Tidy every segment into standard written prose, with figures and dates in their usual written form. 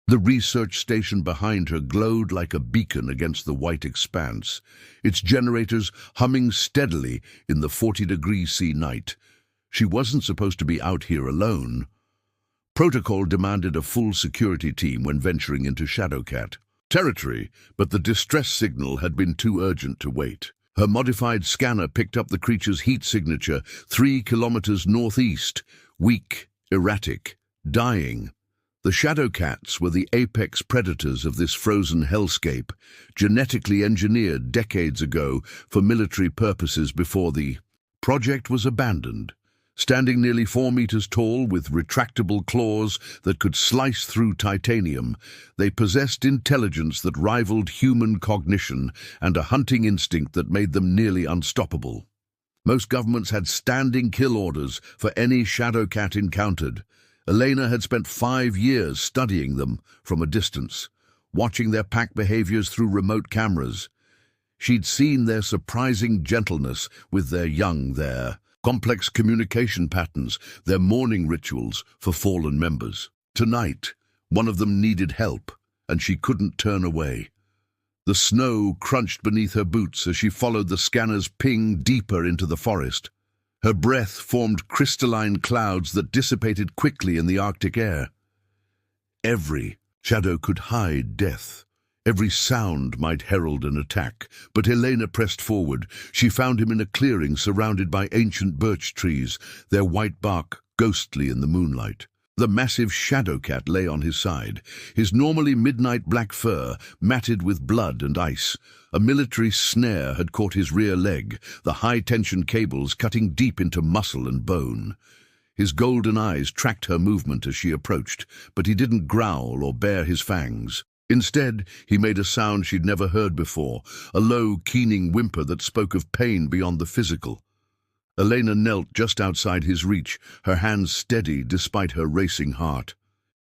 The research station behind her glowed like a beacon against the white expanse, its generators humming steadily in the 40-degree-C night. She wasn't supposed to be out here alone. Protocol demanded a full security team when venturing into Shadowcat territory, but the distress signal had been too urgent to wait. Her modified scanner picked up the creature's heat signature 3 kilometers northeast, weak, erratic, dying. The Shadowcats were the apex predators of this frozen hellscape, genetically engineered decades ago for military purposes before the project was abandoned. Standing nearly 4 meters tall with retractable claws that could slice through titanium, they possessed intelligence that rivaled human cognition and a hunting instinct that made them nearly unstoppable. Most governments had standing kill orders for any Shadowcat encountered. Elena had spent 5 years studying them from a distance, watching their pack behaviors through remote cameras. She'd seen their surprising gentleness with their young there, complex communication patterns, their mourning rituals for fallen members. Tonight, one of them needed help, and she couldn't turn away. The snow crunched beneath her boots as she followed the scanner's ping deeper into the forest. Her breath formed crystalline clouds that dissipated quickly in the Arctic air. Every shadow could hide death. Every sound might herald an attack, but Helena pressed forward. She found him in a clearing surrounded by ancient birch trees, their white bark ghostly in the moonlight. The massive Shadowcat lay on his side, his normally midnight black fur matted with blood and ice. A military snare had caught his rear leg, the high-tension cables cutting deep into muscle and bone. His golden eyes tracked her movement as she approached, but he didn't growl or bare his fangs. Instead, he made a sound she'd never heard before, a low, keening whimper that spoke of pain beyond the physical. Elena knelt just outside his reach, her hands steady despite her racing heart.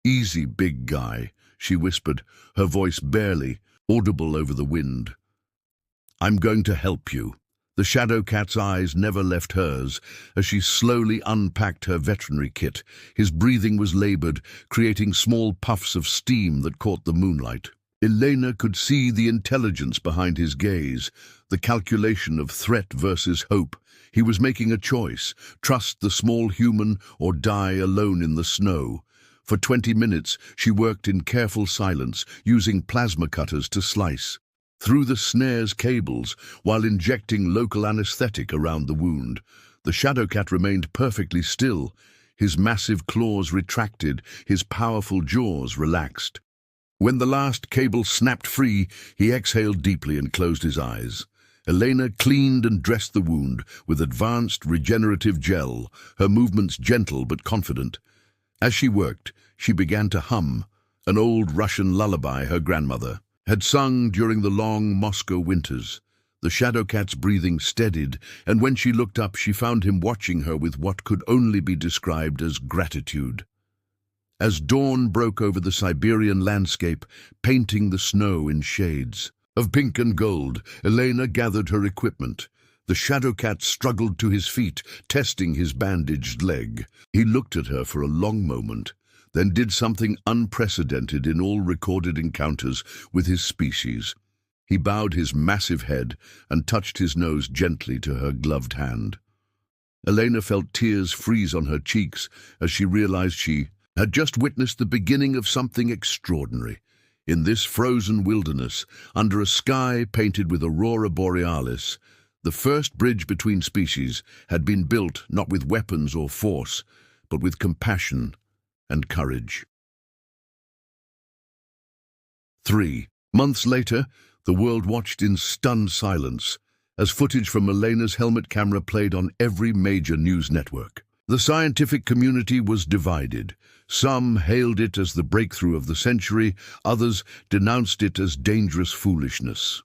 "Easy, big guy," she whispered, her voice barely audible over the wind. "I'm going to help you." The Shadowcat's eyes never left hers as she slowly unpacked her veterinary kit. His breathing was labored, creating small puffs of steam that caught the moonlight. Elena could see the intelligence behind his gaze, the calculation of threat versus hope. He was making a choice, trust the small human or die alone in the snow. For 20 minutes, she worked in careful silence, using plasma cutters to slice through the snare's cables while injecting local anesthetic around the wound. The Shadowcat remained perfectly still, his massive claws retracted, his powerful jaws relaxed. When the last cable snapped free, he exhaled deeply and closed his eyes. Elena cleaned and dressed the wound with advanced regenerative gel, her movements gentle but confident. As she worked, she began to hum, an old Russian lullaby her grandmother had sung during the long Moscow winters. The Shadowcat's breathing steadied, and when she looked up, she found him watching her with what could only be described as gratitude. As dawn broke over the Siberian landscape, painting the snow in shades of pink and gold, Elena gathered her equipment. The Shadowcat struggled to his feet, testing his bandaged leg. He looked at her for a long moment, then did something unprecedented in all recorded encounters with his species. He bowed his massive head and touched his nose gently to her gloved hand. Elena felt tears freeze on her cheeks as she realized she had just witnessed the beginning of something extraordinary. In this frozen wilderness, under a sky painted with aurora borealis, the first bridge between species had been built not with weapons or force, but with compassion and courage. 3 months later, the world watched in stunned silence as footage from Elena's helmet camera played on every major news network. The scientific community was divided. Some hailed it as the breakthrough of the century, others denounced it as dangerous foolishness.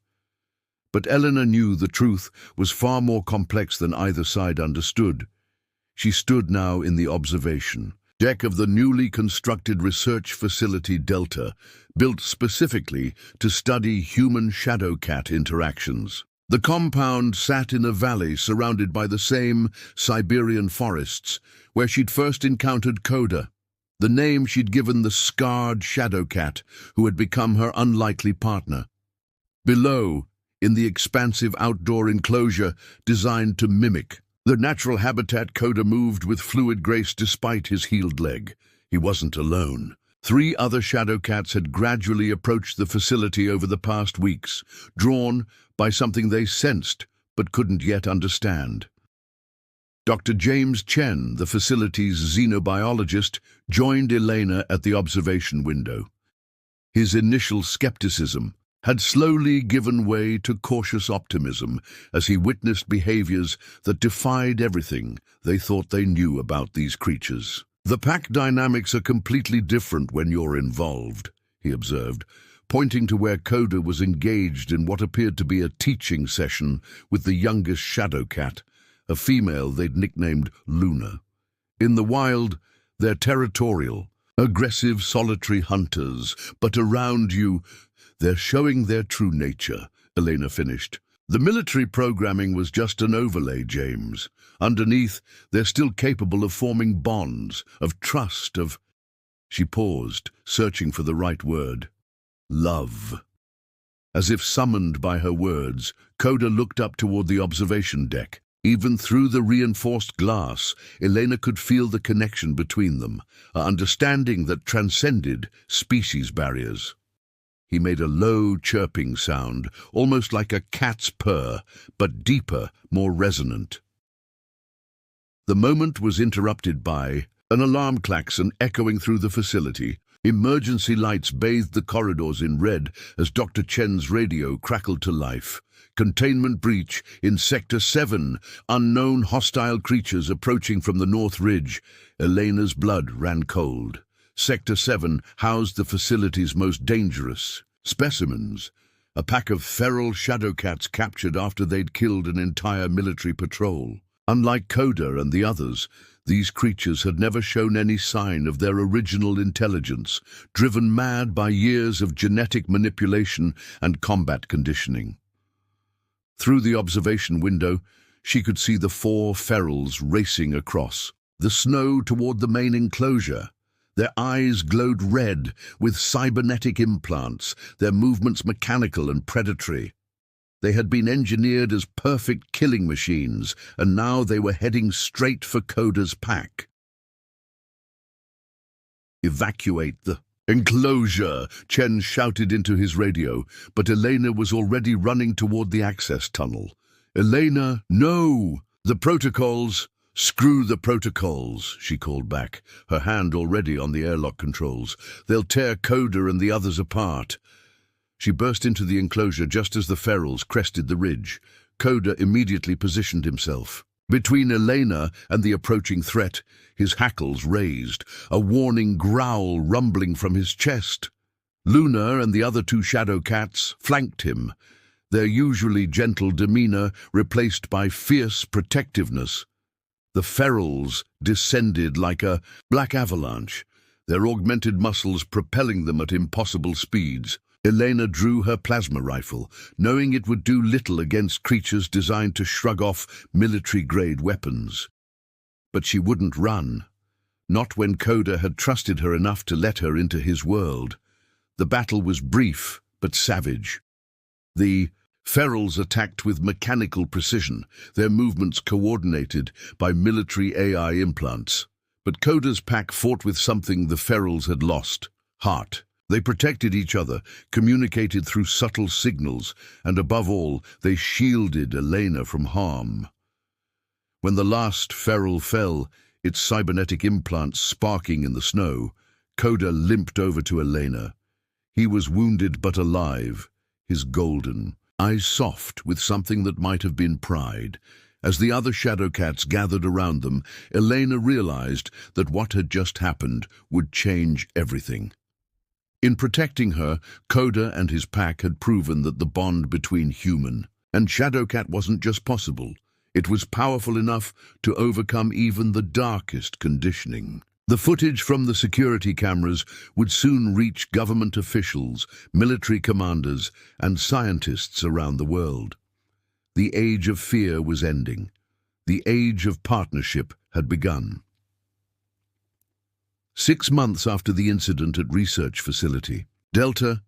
But Elena knew the truth was far more complex than either side understood. She stood now in the observation deck of the newly constructed research facility Delta, built specifically to study human Shadowcat interactions. The compound sat in a valley surrounded by the same Siberian forests where she'd first encountered Coda. the name she'd given the scarred shadow cat who had become her unlikely partner. Below, in the expansive outdoor enclosure designed to mimic the natural habitat, Coda moved with fluid grace despite his healed leg. He wasn't alone. 3 other shadow cats had gradually approached the facility over the past weeks, drawn by something they sensed but couldn't yet understand. Dr. James Chen, the facility's xenobiologist, joined Elena at the observation window. His initial skepticism had slowly given way to cautious optimism as he witnessed behaviors that defied everything they thought they knew about these creatures. "The pack dynamics are completely different when you're involved," he observed, pointing to where Coda was engaged in what appeared to be a teaching session with the youngest shadow cat, a female they'd nicknamed Luna. "In the wild, they're territorial, aggressive, solitary hunters, but around you, they're showing their true nature," Elena finished. "The military programming was just an overlay, James. Underneath, they're still capable of forming bonds, of trust, of—" She paused, searching for the right word. "Love." As if summoned by her words, Coda looked up toward the observation deck. Even through the reinforced glass, Elena could feel the connection between them, an understanding that transcended species barriers. He made a low, chirping sound, almost like a cat's purr, but deeper, more resonant. The moment was interrupted by an alarm klaxon echoing through the facility. Emergency lights bathed the corridors in red as Dr. Chen's radio crackled to life. "Containment breach in Sector 7. Unknown hostile creatures approaching from the North Ridge." Elena's blood ran cold. Sector 7 housed the facility's most dangerous specimens, a pack of feral shadow cats captured after they'd killed an entire military patrol. Unlike Coda and the others, these creatures had never shown any sign of their original intelligence, driven mad by years of genetic manipulation and combat conditioning. Through the observation window, she could see the 4 ferals racing across the snow toward the main enclosure. Their eyes glowed red with cybernetic implants, their movements mechanical and predatory. They had been engineered as perfect killing machines, and now they were heading straight for Coda's pack. "Evacuate the enclosure," Chen shouted into his radio, but Elena was already running toward the access tunnel. "Elena, no! The protocols!" "Screw the protocols," she called back, her hand already on the airlock controls. "They'll tear Coda and the others apart." She burst into the enclosure just as the ferals crested the ridge. Coda immediately positioned himself between Elena and the approaching threat, his hackles raised, a warning growl rumbling from his chest. Luna and the other 2 shadow cats flanked him, their usually gentle demeanor replaced by fierce protectiveness. The ferals descended like a black avalanche, their augmented muscles propelling them at impossible speeds. Elena drew her plasma rifle, knowing it would do little against creatures designed to shrug off military-grade weapons. But she wouldn't run, not when Coda had trusted her enough to let her into his world. The battle was brief but savage. The ferals attacked with mechanical precision, their movements coordinated by military AI implants. But Coda's pack fought with something the ferals had lost: heart. They protected each other, communicated through subtle signals, and above all, they shielded Elena from harm. When the last feral fell, its cybernetic implants sparking in the snow, Coda limped over to Elena. He was wounded but alive, his golden eyes soft with something that might have been pride. As the other shadow cats gathered around them, Elena realized that what had just happened would change everything. In protecting her, Coda and his pack had proven that the bond between human and shadow cat wasn't just possible. It was powerful enough to overcome even the darkest conditioning. The footage from the security cameras would soon reach government officials, military commanders, and scientists around the world. The age of fear was ending. The age of partnership had begun. 6 months after the incident at research facility, Delta,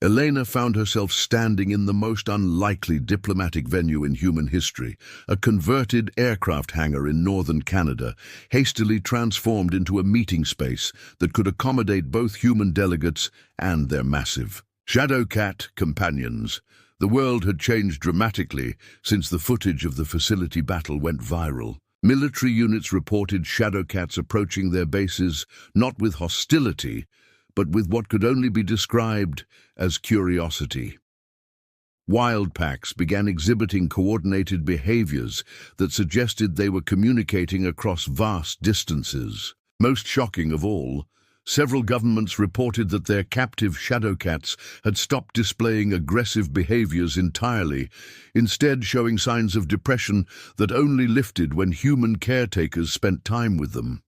Elena found herself standing in the most unlikely diplomatic venue in human history, a converted aircraft hangar in northern Canada, hastily transformed into a meeting space that could accommodate both human delegates and their massive Shadowcat companions. The world had changed dramatically since the footage of the facility battle went viral. Military units reported Shadowcats approaching their bases not with hostility, but with what could only be described as curiosity. Wild packs began exhibiting coordinated behaviors that suggested they were communicating across vast distances. Most shocking of all, several governments reported that their captive Shadowcats had stopped displaying aggressive behaviors entirely, instead showing signs of depression that only lifted when human caretakers spent time with them.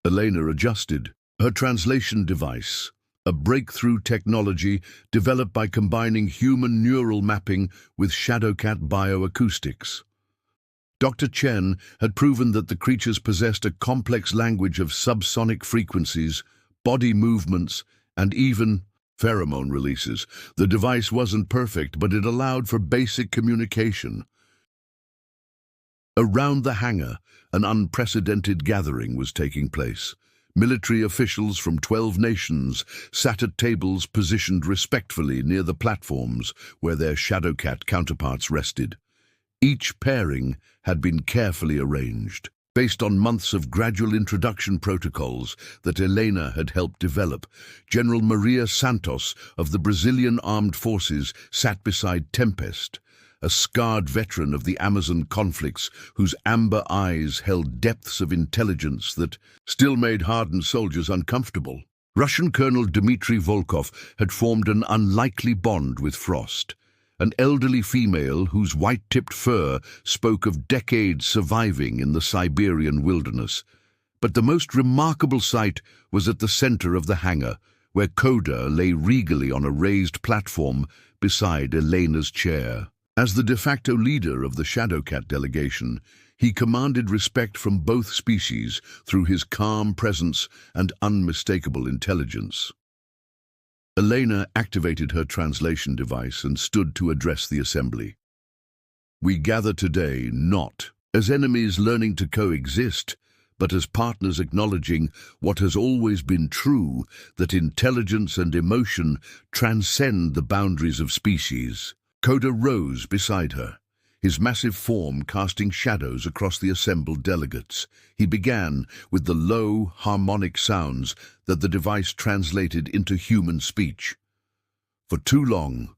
Elena adjusted. Her translation device, a breakthrough technology developed by combining human neural mapping with Shadowcat bioacoustics. Dr. Chen had proven that the creatures possessed a complex language of subsonic frequencies, body movements, and even pheromone releases. The device wasn't perfect, but it allowed for basic communication. Around the hangar, an unprecedented gathering was taking place. Military officials from 12 nations sat at tables positioned respectfully near the platforms where their Shadowcat counterparts rested. Each pairing had been carefully arranged, based on months of gradual introduction protocols that Elena had helped develop. General Maria Santos of the Brazilian Armed Forces sat beside Tempest, a scarred veteran of the Amazon conflicts whose amber eyes held depths of intelligence that still made hardened soldiers uncomfortable. Russian Colonel Dmitry Volkov had formed an unlikely bond with Frost, an elderly female whose white-tipped fur spoke of decades surviving in the Siberian wilderness. But the most remarkable sight was at the center of the hangar, where Coda lay regally on a raised platform beside Elena's chair. As the de facto leader of the Shadowcat delegation, he commanded respect from both species through his calm presence and unmistakable intelligence. Elena activated her translation device and stood to address the assembly. "We gather today not as enemies learning to coexist, but as partners acknowledging what has always been true, that intelligence and emotion transcend the boundaries of species." Coda rose beside her, his massive form casting shadows across the assembled delegates. He began with the low, harmonic sounds that the device translated into human speech. "For too long,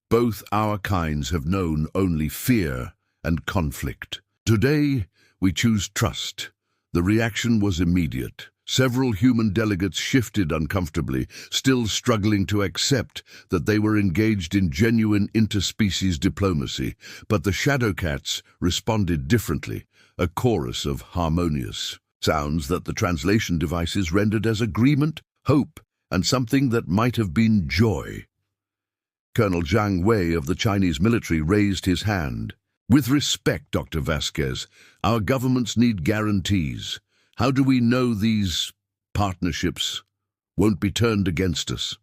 both our kinds have known only fear and conflict. Today, we choose trust." The reaction was immediate. Several human delegates shifted uncomfortably, still struggling to accept that they were engaged in genuine interspecies diplomacy. But the Shadowcats responded differently, a chorus of harmonious sounds that the translation devices rendered as agreement, hope, and something that might have been joy. Colonel Zhang Wei of the Chinese military raised his hand. "With respect, Dr. Vasquez, our governments need guarantees. How do we know these partnerships won't be turned against us?"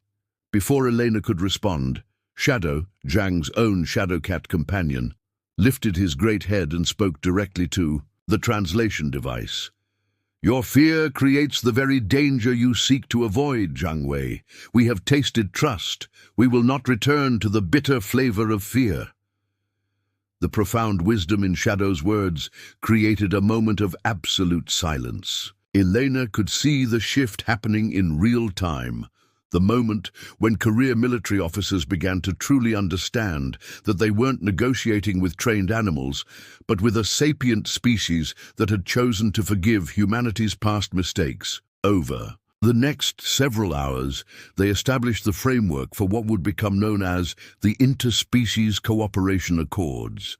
Before Elena could respond, Shadow, Zhang's own Shadowcat companion, lifted his great head and spoke directly to the translation device. "Your fear creates the very danger you seek to avoid, Zhang Wei. We have tasted trust. We will not return to the bitter flavor of fear." The profound wisdom in Shadow's words created a moment of absolute silence. Elena could see the shift happening in real time, the moment when career military officers began to truly understand that they weren't negotiating with trained animals, but with a sapient species that had chosen to forgive humanity's past mistakes. Over the next several hours, they established the framework for what would become known as the Interspecies Cooperation Accords.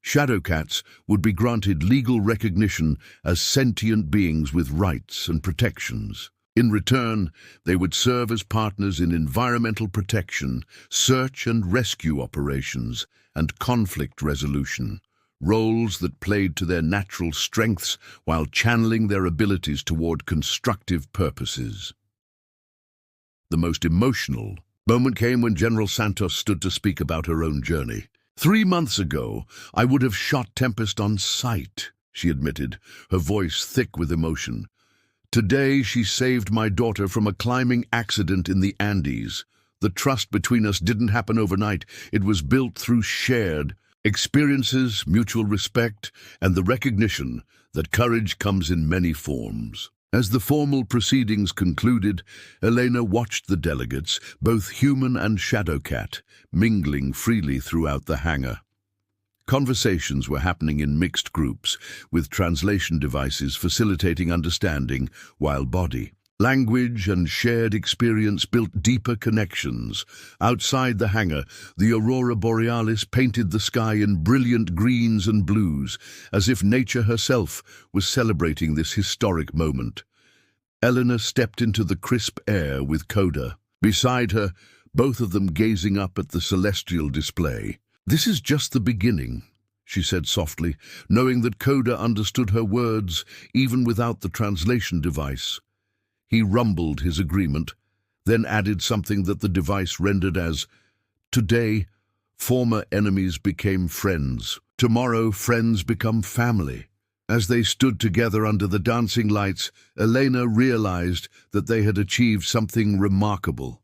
Shadowcats would be granted legal recognition as sentient beings with rights and protections. In return, they would serve as partners in environmental protection, search and rescue operations, and conflict resolution. roles that played to their natural strengths while channeling their abilities toward constructive purposes. The most emotional moment came when General Santos stood to speak about her own journey. 3 months ago, I would have shot Tempest on sight, she admitted, her voice thick with emotion. Today, she saved my daughter from a climbing accident in the Andes. The trust between us didn't happen overnight. It was built through shared experiences, mutual respect, and the recognition that courage comes in many forms. As the formal proceedings concluded, Elena watched the delegates, both human and Shadowcat, mingling freely throughout the hangar. Conversations were happening in mixed groups, with translation devices facilitating understanding, while body, language, and shared experience built deeper connections. Outside the hangar, the aurora borealis painted the sky in brilliant greens and blues, as if nature herself was celebrating this historic moment. Eleanor stepped into the crisp air with Coda. Beside her, both of them gazing up at the celestial display. "This is just the beginning," she said softly, knowing that Coda understood her words even without the translation device. He rumbled his agreement, then added something that the device rendered as, "Today, former enemies became friends. Tomorrow, friends become family." As they stood together under the dancing lights, Elena realized that they had achieved something remarkable.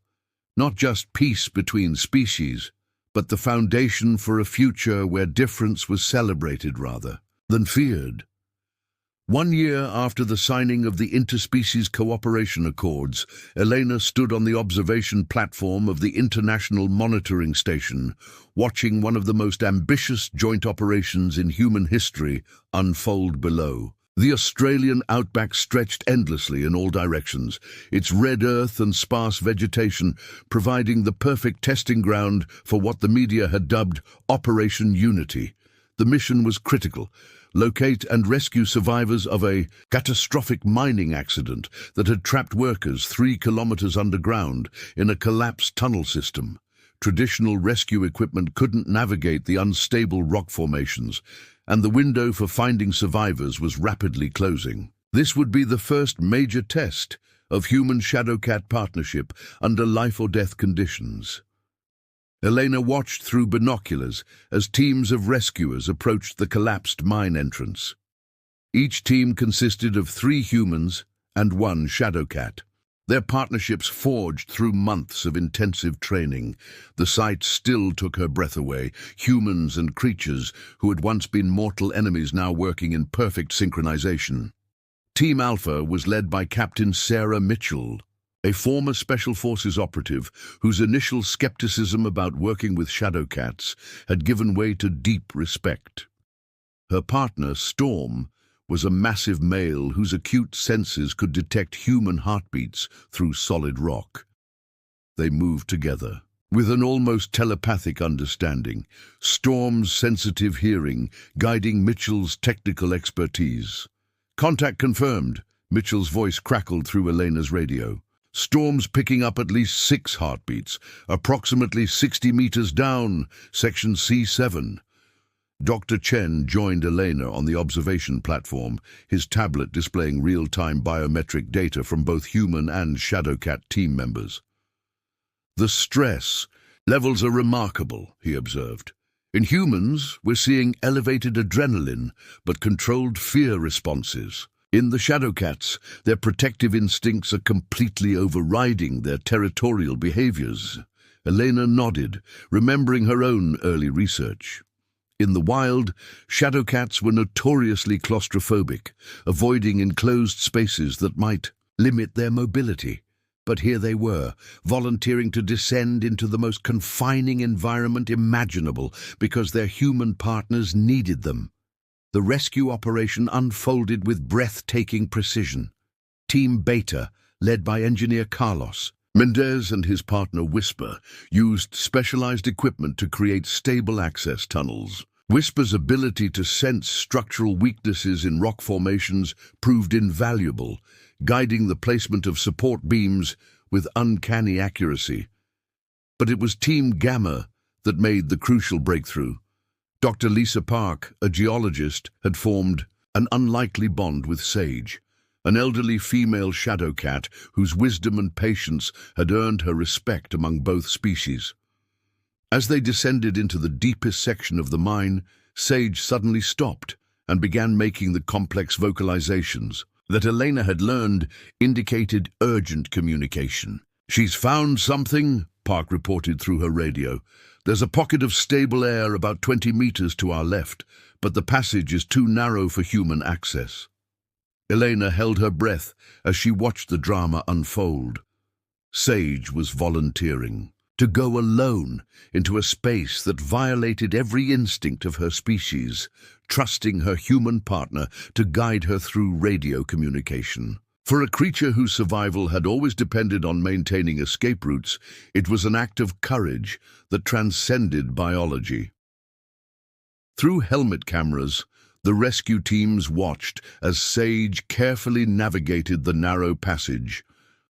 Not just peace between species, but the foundation for a future where difference was celebrated rather than feared. 1 year after the signing of the Interspecies Cooperation Accords, Elena stood on the observation platform of the International Monitoring Station, watching one of the most ambitious joint operations in human history unfold below. The Australian outback stretched endlessly in all directions, its red earth and sparse vegetation providing the perfect testing ground for what the media had dubbed Operation Unity. The mission was critical: locate and rescue survivors of a catastrophic mining accident that had trapped workers 3 kilometers underground in a collapsed tunnel system. Traditional rescue equipment couldn't navigate the unstable rock formations, and the window for finding survivors was rapidly closing. This would be the first major test of human-Shadowcat partnership under life-or-death conditions. Elena watched through binoculars as teams of rescuers approached the collapsed mine entrance. Each team consisted of 3 humans and 1 Shadowcat. Their partnerships forged through months of intensive training. The sight still took her breath away. Humans and creatures who had once been mortal enemies now working in perfect synchronization. Team Alpha was led by Captain Sarah Mitchell, a former Special Forces operative whose initial skepticism about working with Shadowcats had given way to deep respect. Her partner, Storm, was a massive male whose acute senses could detect human heartbeats through solid rock. They moved together, with an almost telepathic understanding, Storm's sensitive hearing guiding Mitchell's technical expertise. "Contact confirmed," Mitchell's voice crackled through Elena's radio. "Storm's picking up at least 6 heartbeats, approximately 60 meters down, section C7. Dr. Chen joined Elena on the observation platform, his tablet displaying real-time biometric data from both human and Shadowcat team members. "The stress levels are remarkable," he observed. "In humans, we're seeing elevated adrenaline, but controlled fear responses. In the Shadowcats, their protective instincts are completely overriding their territorial behaviors." Elena nodded, remembering her own early research. In the wild, Shadowcats were notoriously claustrophobic, avoiding enclosed spaces that might limit their mobility. But here they were, volunteering to descend into the most confining environment imaginable because their human partners needed them. The rescue operation unfolded with breathtaking precision. Team Beta, led by engineer Carlos Mendez and his partner Whisper, used specialized equipment to create stable access tunnels. Whisper's ability to sense structural weaknesses in rock formations proved invaluable, guiding the placement of support beams with uncanny accuracy. But it was Team Gamma that made the crucial breakthrough. Dr. Lisa Park, a geologist, had formed an unlikely bond with Sage, an elderly female shadow cat whose wisdom and patience had earned her respect among both species. As they descended into the deepest section of the mine, Sage suddenly stopped and began making the complex vocalizations that Elena had learned indicated urgent communication. "She's found something," Park reported through her radio. "There's a pocket of stable air about 20 meters to our left, but the passage is too narrow for human access." Elena held her breath as she watched the drama unfold. Sage was volunteering to go alone into a space that violated every instinct of her species, trusting her human partner to guide her through radio communication. For a creature whose survival had always depended on maintaining escape routes, it was an act of courage that transcended biology. Through helmet cameras, the rescue teams watched as Sage carefully navigated the narrow passage,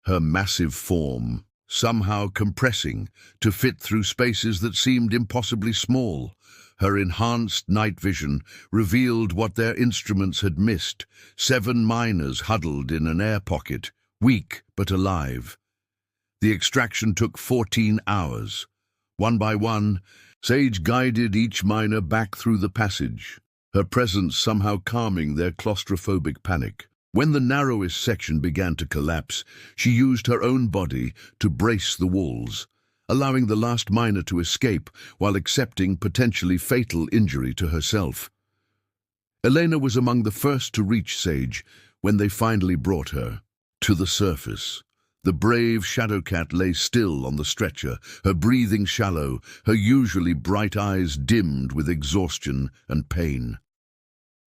her massive form somehow compressing to fit through spaces that seemed impossibly small. Her enhanced night vision revealed what their instruments had missed: 7 miners huddled in an air pocket, weak but alive. The extraction took 14 hours. One by one, Sage guided each miner back through the passage, her presence somehow calming their claustrophobic panic. When the narrowest section began to collapse, she used her own body to brace the walls, allowing the last miner to escape while accepting potentially fatal injury to herself. Elena was among the first to reach Sage when they finally brought her to the surface. The brave shadow cat lay still on the stretcher, her breathing shallow, her usually bright eyes dimmed with exhaustion and pain.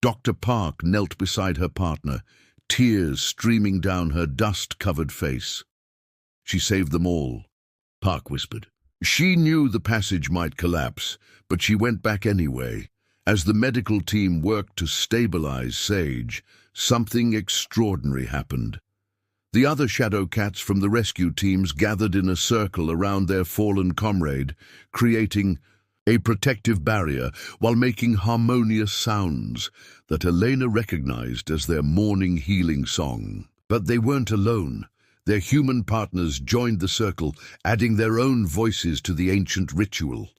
Dr. Park knelt beside her partner, tears streaming down her dust-covered face. "She saved them all," Park whispered. "She knew the passage might collapse, but she went back anyway." As the medical team worked to stabilize Sage, something extraordinary happened. The other shadow cats from the rescue teams gathered in a circle around their fallen comrade, creating a protective barrier while making harmonious sounds that Elena recognized as their morning healing song. But they weren't alone. Their human partners joined the circle, adding their own voices to the ancient ritual.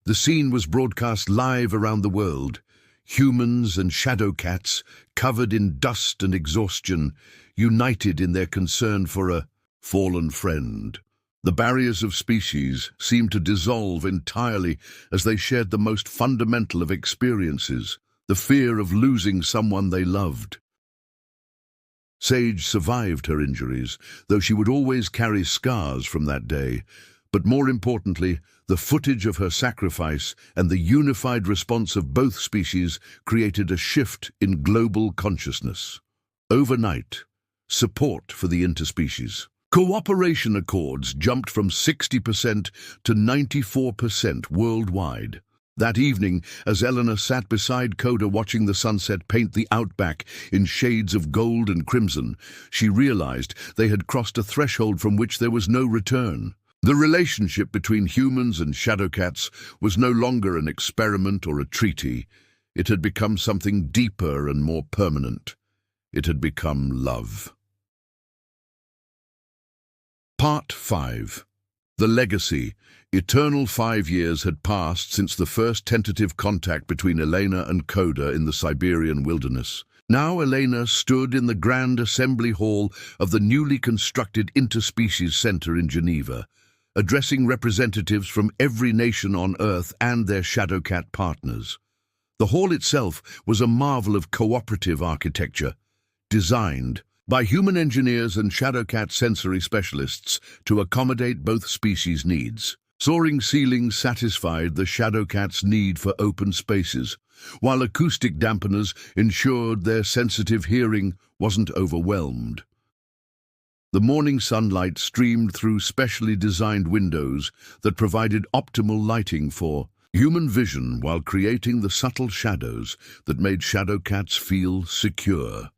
The scene was broadcast live around the world. Humans and shadow cats, covered in dust and exhaustion, united in their concern for a fallen friend. The barriers of species seemed to dissolve entirely as they shared the most fundamental of experiences, the fear of losing someone they loved. Sage survived her injuries, though she would always carry scars from that day. But more importantly, the footage of her sacrifice and the unified response of both species created a shift in global consciousness. Overnight, support for the interspecies. Cooperation accords jumped from 60% to 94% worldwide. That evening, as Eleanor sat beside Coda watching the sunset paint the outback in shades of gold and crimson, she realized they had crossed a threshold from which there was no return. The relationship between humans and shadowcats was no longer an experiment or a treaty. It had become something deeper and more permanent. It had become love. Part 5. The Legacy. Eternal 5 years had passed since the first tentative contact between Elena and Coda in the Siberian wilderness. Now Elena stood in the grand assembly hall of the newly constructed Interspecies Center in Geneva, addressing representatives from every nation on Earth and their shadowcat partners. The hall itself was a marvel of cooperative architecture, designed by human engineers and shadowcat sensory specialists to accommodate both species' needs. Soaring ceilings satisfied the shadowcats' need for open spaces, while acoustic dampeners ensured their sensitive hearing wasn't overwhelmed. The morning sunlight streamed through specially designed windows that provided optimal lighting for human vision while creating the subtle shadows that made shadowcats feel secure.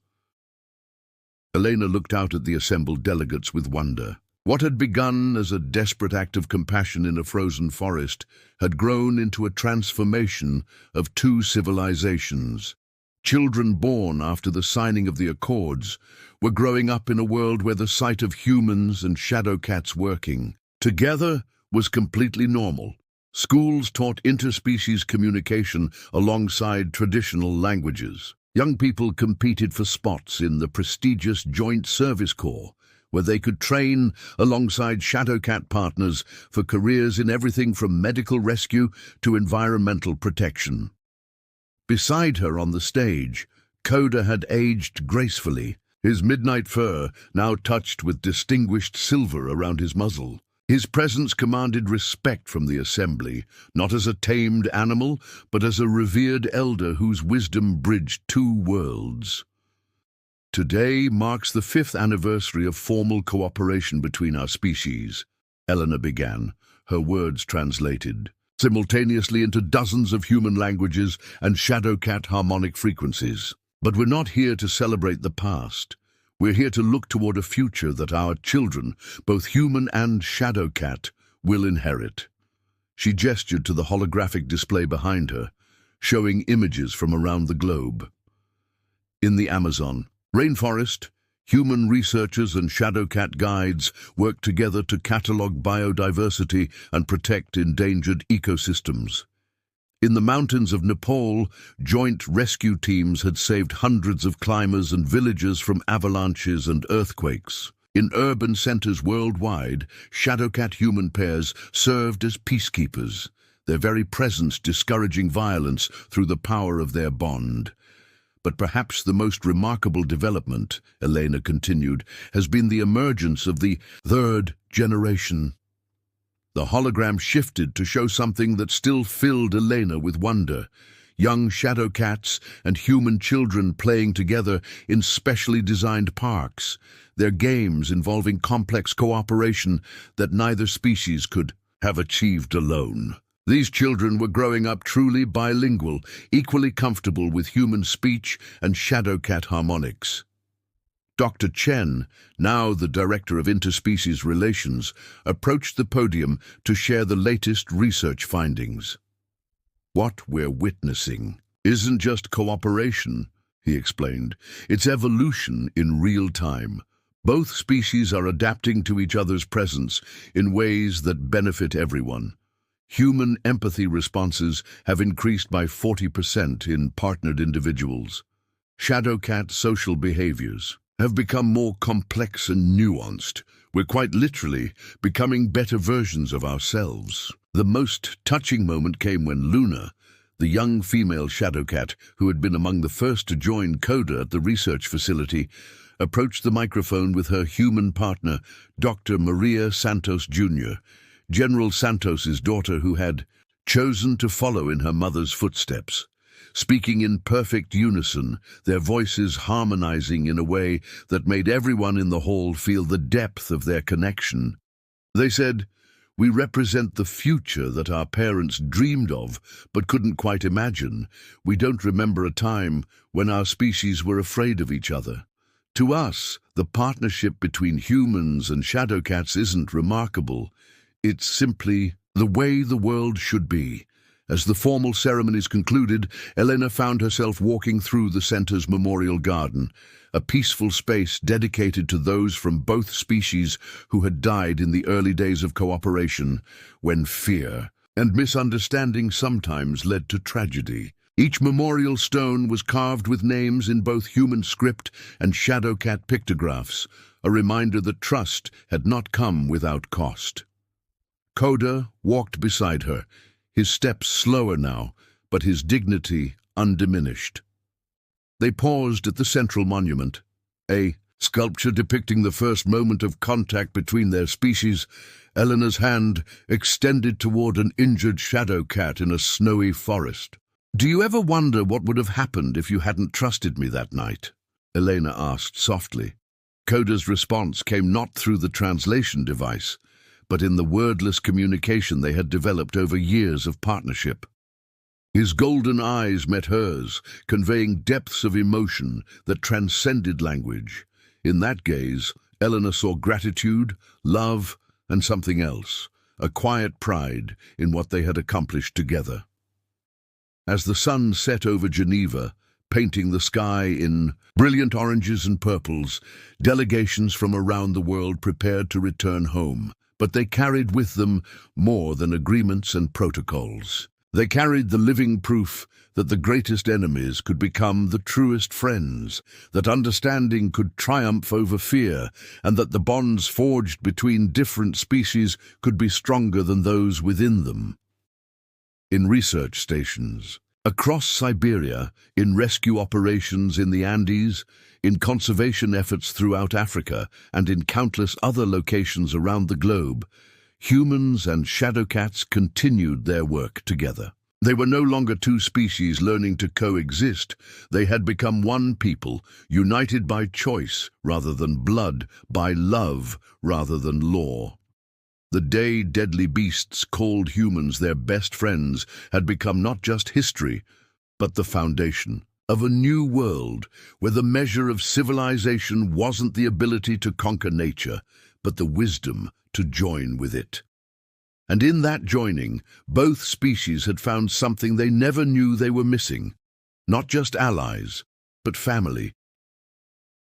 Elena looked out at the assembled delegates with wonder. What had begun as a desperate act of compassion in a frozen forest had grown into a transformation of two civilizations. Children born after the signing of the Accords were growing up in a world where the sight of humans and shadow cats working together was completely normal. Schools taught interspecies communication alongside traditional languages. Young people competed for spots in the prestigious Joint Service Corps, where they could train alongside Shadowcat partners for careers in everything from medical rescue to environmental protection. Beside her on the stage, Coda had aged gracefully, his midnight fur now touched with distinguished silver around his muzzle. His presence commanded respect from the assembly, not as a tamed animal, but as a revered elder whose wisdom bridged two worlds. Today marks the 5th anniversary of formal cooperation between our species, Eleanor began, her words translated simultaneously into dozens of human languages and Shadowcat harmonic frequencies. But we're not here to celebrate the past. We're here to look toward a future that our children, both human and Shadowcat, will inherit. She gestured to the holographic display behind her, showing images from around the globe. In the Amazon rainforest, human researchers and Shadowcat guides work together to catalog biodiversity and protect endangered ecosystems. In the mountains of Nepal, joint rescue teams had saved hundreds of climbers and villagers from avalanches and earthquakes. In urban centers worldwide, Shadowcat human pairs served as peacekeepers, their very presence discouraging violence through the power of their bond. But perhaps the most remarkable development, Elena continued, has been the emergence of the 3rd generation. The hologram shifted to show something that still filled Elena with wonder. Young Shadowcats and human children playing together in specially designed parks, their games involving complex cooperation that neither species could have achieved alone. These children were growing up truly bilingual, equally comfortable with human speech and Shadowcat harmonics. Dr. Chen, now the Director of Interspecies Relations, approached the podium to share the latest research findings. What we're witnessing isn't just cooperation, he explained. It's evolution in real time. Both species are adapting to each other's presence in ways that benefit everyone. Human empathy responses have increased by 40% in partnered individuals. Shadowcat social behaviors have become more complex and nuanced. We're quite literally becoming better versions of ourselves. The most touching moment came when Luna, the young female Shadowcat who had been among the first to join Coda at the research facility, approached the microphone with her human partner, Dr. Maria Santos Jr., General Santos's daughter who had chosen to follow in her mother's footsteps. Speaking in perfect unison, their voices harmonizing in a way that made everyone in the hall feel the depth of their connection. They said, "We represent the future that our parents dreamed of but couldn't quite imagine. We don't remember a time when our species were afraid of each other. To us, the partnership between humans and Shadowcats isn't remarkable. It's simply the way the world should be." As the formal ceremonies concluded, Elena found herself walking through the center's memorial garden, a peaceful space dedicated to those from both species who had died in the early days of cooperation, when fear and misunderstanding sometimes led to tragedy. Each memorial stone was carved with names in both human script and Shadowcat pictographs, a reminder that trust had not come without cost. Coda walked beside her, his steps slower now, but his dignity undiminished. They paused at the central monument, a sculpture depicting the first moment of contact between their species, Eleanor's hand extended toward an injured Shadowcat in a snowy forest. "Do you ever wonder what would have happened if you hadn't trusted me that night?" Elena asked softly. Coda's response came not through the translation device, but in the wordless communication they had developed over years of partnership. His golden eyes met hers, conveying depths of emotion that transcended language. In that gaze, Eleanor saw gratitude, love, and something else, a quiet pride in what they had accomplished together. As the sun set over Geneva, painting the sky in brilliant oranges and purples, delegations from around the world prepared to return home. But they carried with them more than agreements and protocols. They carried the living proof that the greatest enemies could become the truest friends, that understanding could triumph over fear, and that the bonds forged between different species could be stronger than those within them. In research stations, across Siberia, in rescue operations in the Andes, in conservation efforts throughout Africa, and in countless other locations around the globe, humans and shadowcats continued their work together. They were no longer two species learning to coexist. They had become one people, united by choice rather than blood, by love rather than law. The day deadly beasts called humans their best friends had become not just history, but the foundation of a new world where the measure of civilization wasn't the ability to conquer nature, but the wisdom to join with it. And in that joining, both species had found something they never knew they were missing. Not just allies, but family.